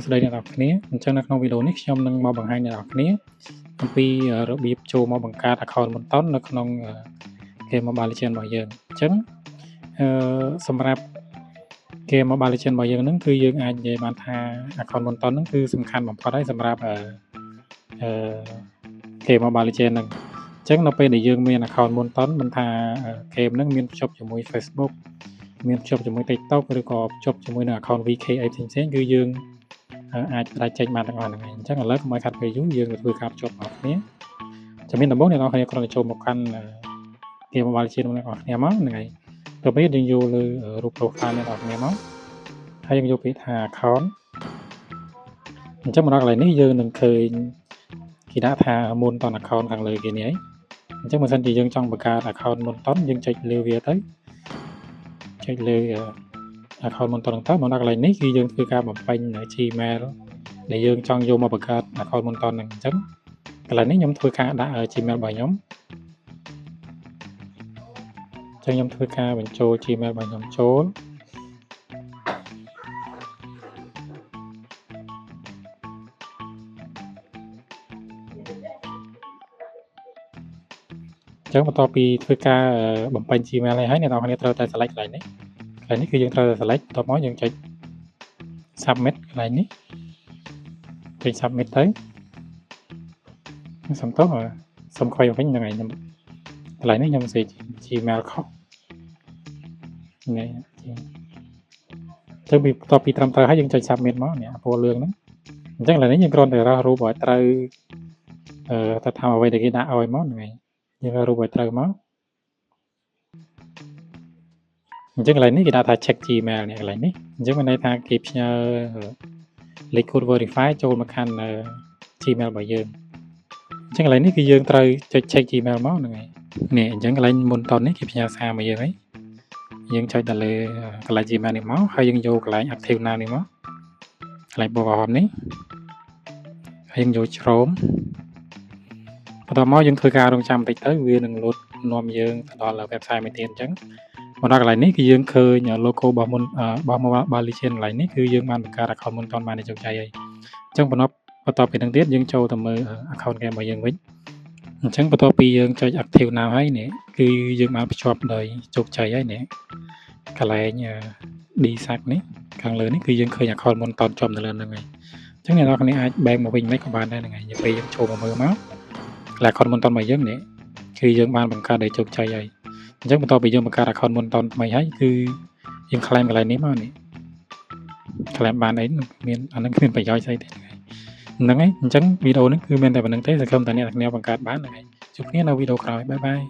ស្ដីអ្នកនរគ្នាអញ្ចឹងនៅក្នុងវីដេអូនេះខ្ញុំនឹងមកបង្ហាញអ្នកនរគ្នាអំពីរបៀបចូលមកបង្កើត account បន្ទាន់នៅក្នុងgame Mobile Legends របស់យើងអញ្ចឹងសម្រាប់ game Mobile Legends របស់យើងហ្នឹងគឺយើងអាចនិយាយបានថា account បន្ទាន់ហ្នឹងគឺសំខាន់បំផុតហើយសម្រាប់game Mobile Legends ហ្នឹងអញ្ចឹងនៅពេលដែលយើងមាន account បន្ទាន់មិនថា game ហ្នឹងមានភ្ជាប់ជាមួយ Facebook មានភ្ជាប់ជាមួយ TikTok ឬក៏ភ្ជាប់ជាមួយនឹង account VK អីផ្សេងៗគឺយើងអាចផ្ដាច់ចេញបានទាំងអស់ហ្នឹងឯងអញ្ចឹងឥឡូវកុំឲ្យខាត់ពេលយូរយើងទៅធ្វើការភ្ជាប់របស់គ្នាចាំមានដំបូងអ្នកនរគ្នាគ្រាន់តែចូលមកកាន់ game Mobile Legends របស់អ្នកនរគ្នាមកហ្នឹងហើយទៅពេលយើងយកលើរូប profile អ្នកនរគ្នាមកហើយយើងយកពាក្យថា account អញ្ចឹងមកដល់កន្លែងនេះយើងនឹងឃើញគេដាក់ថាមុនត account ខាងលើគេនេះហើយអញ្ចឹងបើសិនជាយើងចង់បង្កើត account មុនតយើងចុចលើវាទៅចុចលើ account មុនតទៅមកដល់កន្លែងនេះគឺយើងធ្វើការបំពេញ Gmail ដែលយើងចង់យកមកបង្កើត account មុនតហ្នឹងអញ្ចឹងកន្លែងនេះខ្ញុំធ្វើការដាក់ Gmail របស់ខ្ញុំអញ្ចឹងខ្ញុំធ្វើការបញ្ចូល Gmail របស់ខ្ញុំចូលអញ្ចឹងបន្ទាប់ពីធ្វើការបំពេញ Gmail ហើយអ្នកនរគ្នាត្រូវតែ select កន្លែងនេះគឺយើងត្រូវតែ select បន្ទាប់មកយើងចុច submit កន្លែងនេះចុច submit ទៅសំទោសសុំខ្វែងវិញហ្នឹងហើយខ្ញុំកន្លែងនេះខ្ញុំសេ Gmail ខុសនេះទៅបន្ទាប់ពីត្រឹមត្រូវហើយយើងចុច submit មកនេះពណ៌លឿងហ្នឹងអញ្ចឹងឥឡូវនេះយើងគ្រាន់តែរករូបឲ្យត្រូវទៅតាមអ្វីដែលគេដាក់ឲ្យមកហ្នឹងហើយយើងរករូបឲ្យត្រូវមកអញ្ចឹងកន្លែងនេះគេដាក់ថា check Gmail នេះកន្លែងនេះអញ្ចឹងមានន័យថាគេផ្ញើលេខ code verify ចូលមកកាន់ Gmail របស់យើងអញ្ចឹងកន្លែងនេះគឺយើងត្រូវចុច check Gmail មកហ្នឹងហើយនេះអញ្ចឹងកន្លែងមុនតនេះគេផ្ញើសារមកយើងហើយយើងចុចទៅលើកន្លែង Gmail នេះមកហើយយើងយកកន្លែង active now នេះមកកន្លែងពណ៌ក្រហមនេះហើយយើងយកជ្រោមបន្ទាប់មកយើងធ្វើការរងចាំបន្តិចទៅវានឹងលោតនាំយើងទៅដល់ website មួយទៀតអញ្ចឹងមកដល់កន្លែងនេះគឺយើងឃើញ logo របស់មុនរបស់ Mobile Legends កន្លែងនេះគឺយើងបានបង្កើត account មុនតបានជោគជ័យហើយអញ្ចឹងបន្ទាប់ពីនឹងទៀតយើងចូលទៅមើល account game របស់យើងវិញអញ្ចឹងបន្ទាប់ពីយើងចុច active now ហើយនេះគឺយើងបានភ្ជាប់ដោយជោគជ័យហើយនេះកន្លែង DSAC នេះខាងលើនេះគឺយើងឃើញ account មុនតជាប់នៅលើហ្នឹងហើយអញ្ចឹងអ្នកនរគ្នាអាចបែកមកវិញមិនក៏បានដែរហ្នឹងហើយពេលយើងចូលមកមើលមកកន្លែង account មុនតរបស់យើងនេះគឺយើងបានបង្កើតដោយជោគជ័យហើយអញ្ចឹងបន្ទាប់ពីយើងបង្កើត account មុនតថ្មីហើយគឺយើង claim កន្លែងនេះមកនេះ claim បានអីមានអានឹងគ្មានប្រយោជន៍ស្អីទេហ្នឹងហើយអញ្ចឹងវីដេអូនេះគឺមានតែប៉ុណ្្នឹងទេសង្ឃឹមថាអ្នកទាំងគ្នាបង្កើតបានហ្នឹងហើយជួបគ្នានៅវីដេអូក្រោយបាយបាយ